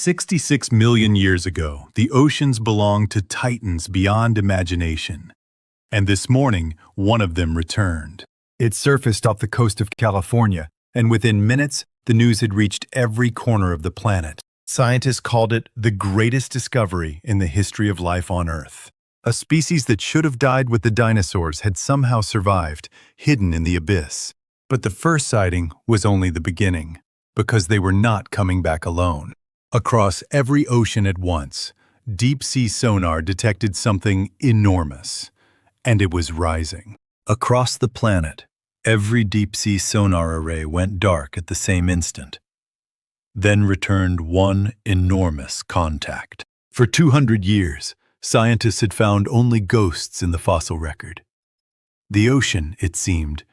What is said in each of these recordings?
66 million years ago, the oceans belonged to titans beyond imagination. And this morning, one of them returned. It surfaced off the coast of California, and within minutes, the news had reached every corner of the planet. Scientists called it the greatest discovery in the history of life on Earth. A species that should have died with the dinosaurs had somehow survived, hidden in the abyss. But the first sighting was only the beginning, because they were not coming back alone. Across every ocean at once, deep-sea sonar detected something enormous, and it was rising. Across the planet, every deep-sea sonar array went dark at the same instant. Then returned one enormous contact. For 200 years, scientists had found only ghosts in the fossil record. The ocean, it seemed,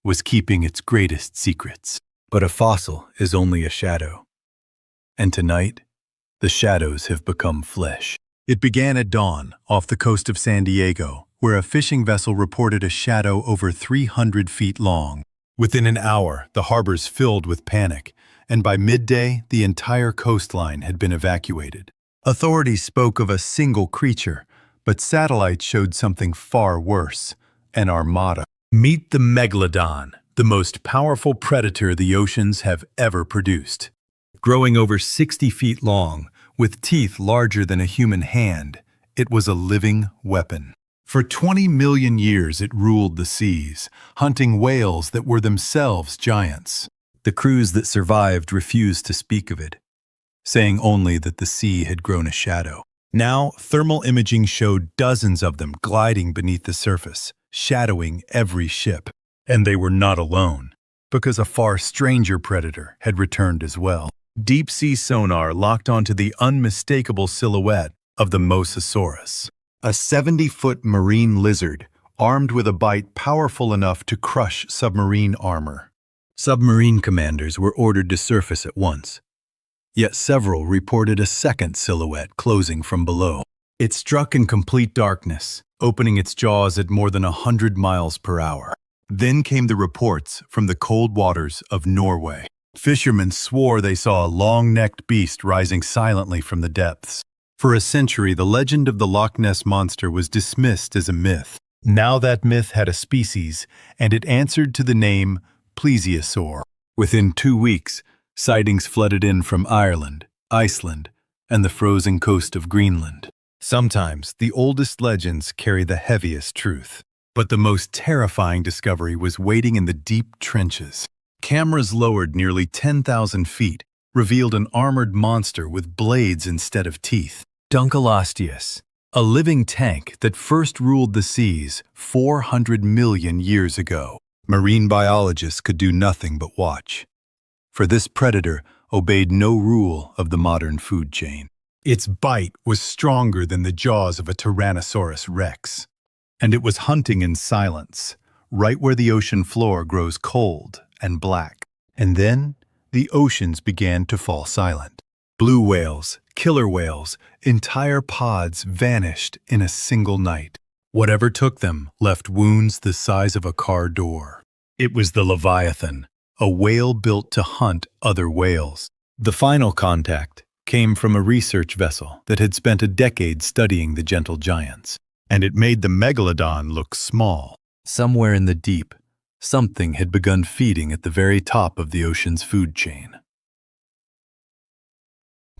was keeping its greatest secrets. But a fossil is only a shadow. And tonight, the shadows have become flesh. It began at dawn off the coast of San Diego, where a fishing vessel reported a shadow over 300 feet long. Within an hour, the harbors filled with panic, and by midday, the entire coastline had been evacuated. Authorities spoke of a single creature, but satellites showed something far worse, an armada. Meet the Megalodon, the most powerful predator the oceans have ever produced. Growing over 60 feet long, with teeth larger than a human hand, it was a living weapon. For 20 million years it ruled the seas, hunting whales that were themselves giants. The crews that survived refused to speak of it, saying only that the sea had grown a shadow. Now, thermal imaging showed dozens of them gliding beneath the surface, shadowing every ship. And they were not alone, because a far stranger predator had returned as well. Deep-sea sonar locked onto the unmistakable silhouette of the Mosasaurs, a 70-foot marine lizard armed with a bite powerful enough to crush submarine armor. Submarine commanders were ordered to surface at once, yet several reported a second silhouette closing from below. It struck in complete darkness, opening its jaws at more than 100 miles per hour. Then came the reports from the cold waters of Norway. Fishermen swore they saw a long-necked beast rising silently from the depths. For a century, the legend of the Loch Ness Monster was dismissed as a myth. Now that myth had a species, and it answered to the name Plesiosaur. Within 2 weeks, sightings flooded in from Ireland, Iceland, and the frozen coast of Greenland. Sometimes, the oldest legends carry the heaviest truth. But the most terrifying discovery was waiting in the deep trenches. Cameras lowered nearly 10,000 feet revealed an armored monster with blades instead of teeth. Dunkleosteus, a living tank that first ruled the seas 400 million years ago. Marine biologists could do nothing but watch. For this predator obeyed no rule of the modern food chain. Its bite was stronger than the jaws of a Tyrannosaurus rex. And it was hunting in silence, right where the ocean floor grows cold and black. And then, the oceans began to fall silent. Blue whales, killer whales, entire pods vanished in a single night. Whatever took them left wounds the size of a car door. It was the Leviathan, a whale built to hunt other whales. The final contact came from a research vessel that had spent a decade studying the gentle giants. And it made the Megalodon look small. Somewhere in the deep, something had begun feeding at the very top of the ocean's food chain.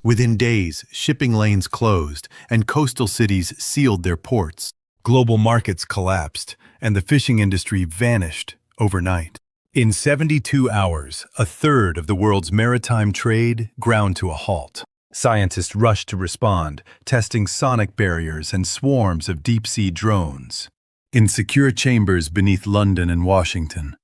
Within days, shipping lanes closed and coastal cities sealed their ports. Global markets collapsed, and the fishing industry vanished overnight. In 72 hours, a third of the world's maritime trade ground to a halt. Scientists rushed to respond, testing sonic barriers and swarms of deep-sea drones. In secure chambers beneath London and Washington,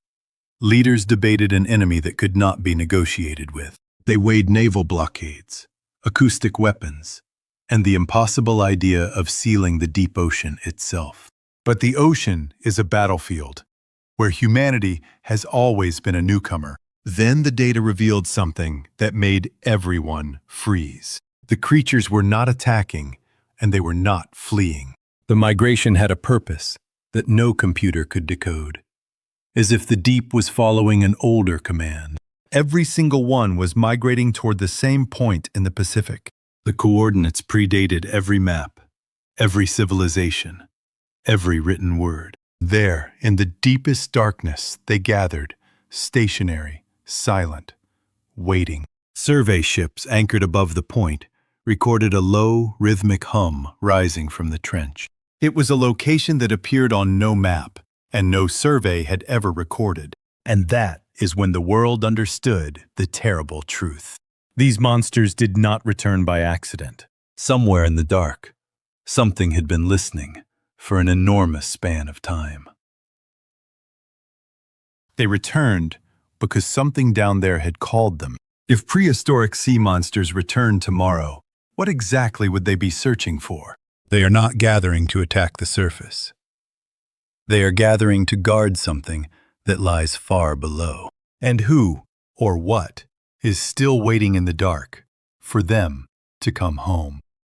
leaders debated an enemy that could not be negotiated with. They weighed naval blockades, acoustic weapons, and the impossible idea of sealing the deep ocean itself. But the ocean is a battlefield, where humanity has always been a newcomer. Then the data revealed something that made everyone freeze. The creatures were not attacking, and they were not fleeing. The migration had a purpose that no computer could decode, as if the deep was following an older command. Every single one was migrating toward the same point in the Pacific. The coordinates predated every map, every civilization, every written word. There, in the deepest darkness, they gathered, stationary, silent, waiting. Survey ships anchored above the point recorded a low, rhythmic hum rising from the trench. It was a location that appeared on no map, and no survey had ever recorded. And that is when the world understood the terrible truth. These monsters did not return by accident. Somewhere in the dark, something had been listening for an enormous span of time. They returned because something down there had called them. If prehistoric sea monsters returned tomorrow, what exactly would they be searching for? They are not gathering to attack the surface. They are gathering to guard something that lies far below. And who, or what, is still waiting in the dark for them to come home?